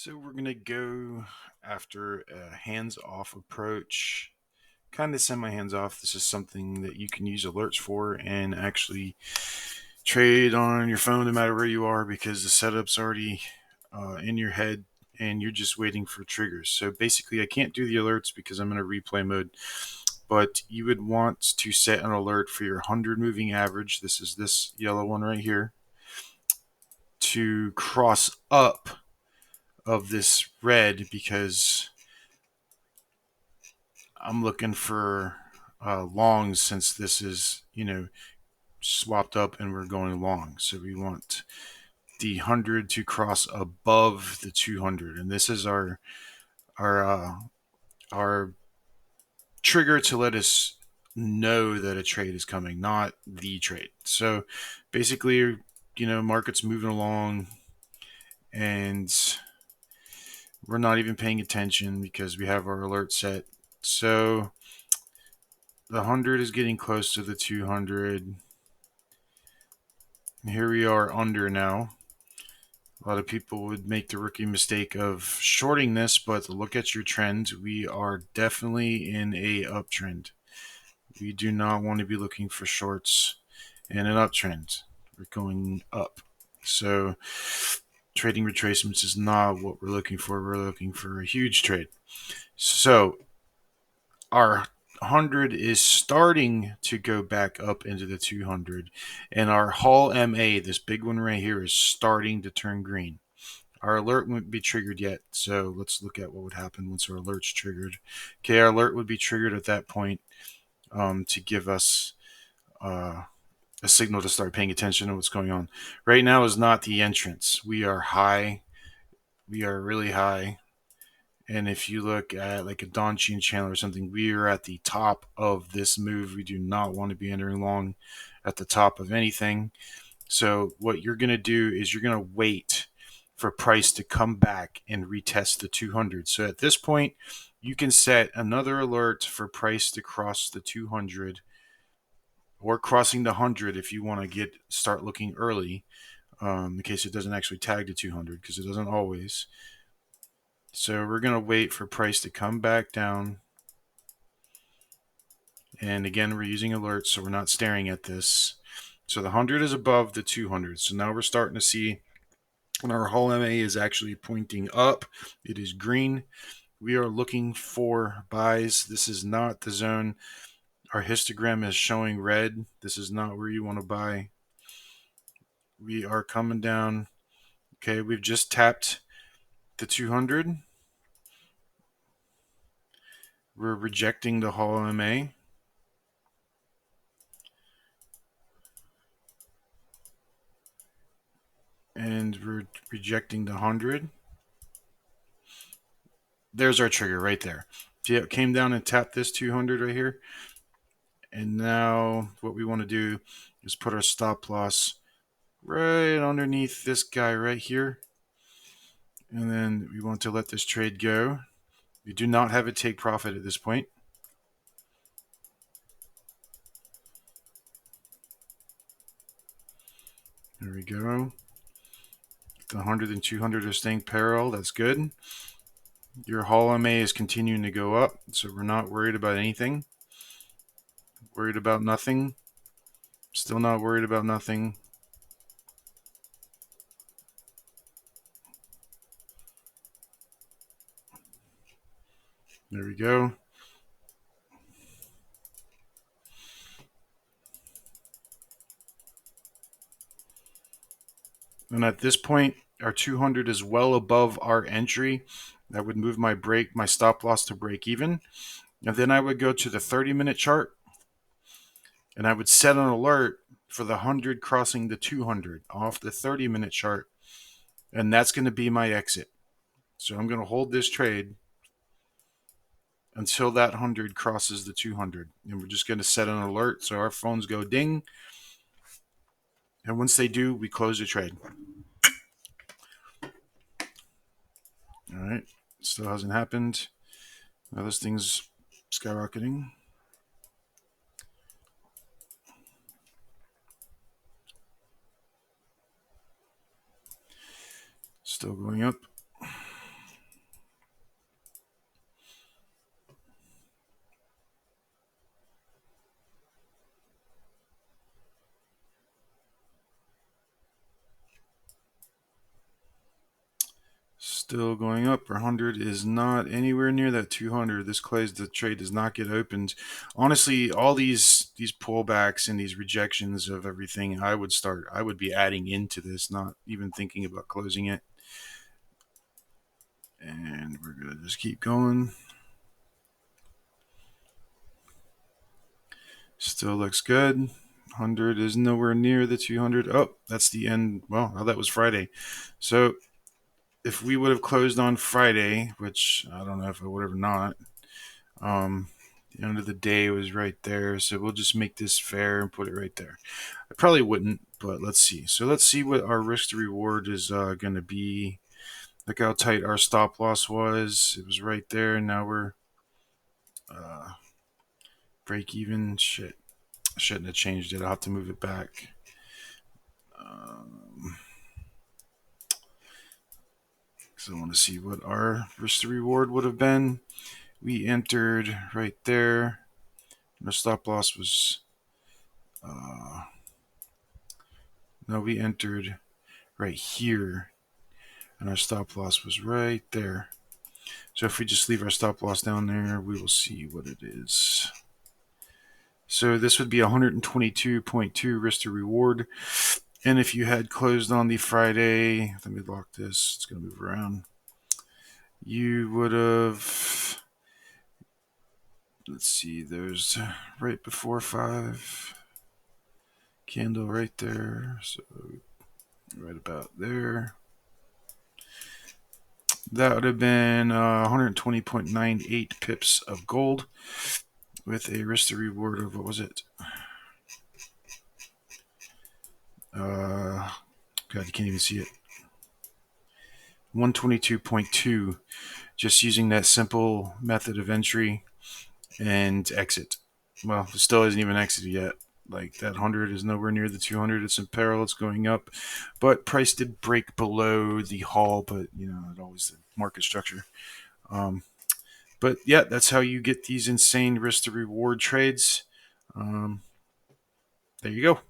So we're going to go after a hands-off approach, kind of semi-hands-off. This is something that you can use alerts for and actually trade on your phone no matter where you are because the setup's already in your head and you're just waiting for triggers. So basically I can't do the alerts because I'm in a replay mode, but you would want to set an alert for your 100 moving average. This is this yellow one right here to cross up of this red because I'm looking for longs since this is, swapped up and we're going long. So we want the 100 to cross above the 200. And this is our, uh, our trigger to let us know that a trade is coming, not the trade. So basically, market's moving along and we're not even paying attention because we have our alert set. So the 100 is getting close to the 200. Here we are under now. A lot of people would make the rookie mistake of shorting this, but look at your trend. We are definitely in a uptrend. We do not want to be looking for shorts in an uptrend. We're going up. So trading retracements is not what we're looking for. We're looking for a huge trade. So our 100 is starting to go back up into the 200, and our Hall MA, this big one right here, is starting to turn green. Our alert wouldn't be triggered yet, so let's look at what would happen once our alert's triggered. Okay, our alert would be triggered at that point to give us a signal to start paying attention to what's going on. Right now is not the entrance. We are high. We are really high. And if you look at like a Donchian channel or something, we are at the top of this move. We do not want to be entering long at the top of anything. So what you're going to do is you're going to wait for price to come back and retest the 200. So at this point, you can set another alert for price to cross the 200 or crossing the 100 if you want to start looking early, in case it doesn't actually tag to 200 because it doesn't always. So we're going to wait for price to come back down. And again, we're using alerts, so we're not staring at this. So the 100 is above the 200. So now we're starting to see when our Hall MA is actually pointing up. It is green. We are looking for buys. This is not the zone. Our histogram is showing red. This is not where you want to buy. We are coming down. Okay, we've just tapped the 200. We're rejecting the Hall MA. And we're rejecting the 100. There's our trigger right there. See, it came down and tapped this 200 right here. And now what we want to do is put our stop loss right underneath this guy right here. And then we want to let this trade go. We do not have a take profit at this point. There we go. The 100 and 200 are staying parallel. That's good. Your Hall MA is continuing to go up, so we're not worried about anything. Worried about nothing. Still not worried about nothing. There we go. And at this point, our 200 is well above our entry. That would move my stop loss to break even. And then I would go to the 30-minute chart and I would set an alert for the 100 crossing the 200 off the 30-minute chart. And that's going to be my exit. So I'm going to hold this trade until that 100 crosses the 200. And we're just going to set an alert so our phones go ding. And once they do, we close the trade. All right. Still hasn't happened. Now this thing's skyrocketing. Still going up. Still going up. Our 100 is not anywhere near that 200. This close, the trade does not get opened. Honestly, all these pullbacks and these rejections of everything, I would be adding into this, not even thinking about closing it. And we're going to just keep going. Still looks good. 100 is nowhere near the 200. Oh, that's the end. Well, that was Friday. So if we would have closed on Friday, which I don't know if I would have or not, the end of the day was right there. So we'll just make this fair and put it right there. I probably wouldn't, but let's see. So let's see what our risk to reward is going to be. Look how tight our stop loss was. It was right there. Now we're break even. Shit. I shouldn't have changed it. I'll have to move it back. Because I want to see what our risk to reward would have been. We entered right there. Our stop loss was. No, we entered right here. And our stop loss was right there. So if we just leave our stop loss down there, we will see what it is. So this would be 122.2 risk to reward. And if you had closed on the Friday, let me lock this, it's going to move around. You would have, let's see, there's right before 5, candle right there. So right about there. That would have been 120.98 pips of gold with a risk to reward of, what was it? God, you can't even see it. 122.2, just using that simple method of entry and exit. Well, it still hasn't even exited yet. Like that 100 is nowhere near the 200. It's in parallel. It's going up, but price did break below the haul. But you know, it always the market structure. But yeah, that's how you get these insane risk to reward trades. There you go.